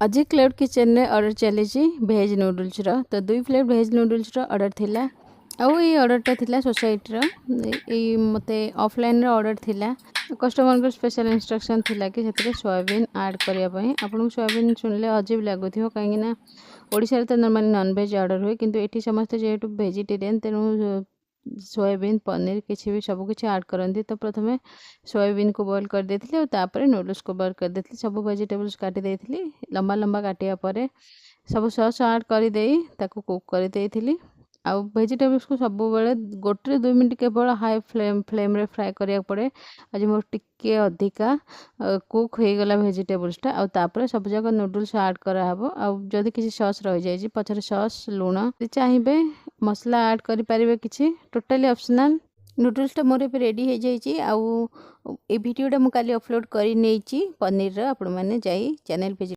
आज cloud kitchen ने order चली भेज नूडल्स तो 2 प्लेट भेज नूडल्स ऑर्डर थिला आउ ये ऑर्डरटा थिला सोसाइटी मते ऑफलाइन ऑर्डर थिला कस्टमर को स्पेशल इंस्ट्रक्शन थिला कि से सोयाबीन ऐड करने आपको सोयाबीन शुणिले अजीब लगुथ कहीं ओडिशा तो नॉर्मली नॉनवेज ऑर्डर हुए किंतु एठी समस्त जेहेतु वेजिटेरियन तेणु सोयाबीन पनीर किसी भी सब किसी ऐड करती तो प्रथम सोयाबीन को बॉईल कर देती और तापर नूडल्स को बॉईल कर देती सब वेजिटेबल्स काटी देती लंबा लंबा काटिया पर सब सॉस ऐड कर ताको कुक कर देती आउ वेजिटेबल्स को सब बेले 1-2 मिनट केवल हाई फ्लेम रे फ्राए करिया पड़े आज मोर टिके अधिका कुक हो गला वेजिटेबल्सटा आउ तापर सब जगह नूडल्स ऐड करा हबो आउ जदी किसी सॉस रह जाय पछरे सॉस लूण चाहिए मसला ऐड करि परिबे किछि टोटली ऑप्शनल नूडल्सटा मोर पे रेडी हो जाइए आउ ए वीडियोटा मु काली अपलोड कर नहीं पनीर आपण मैंने जाई चैनल पे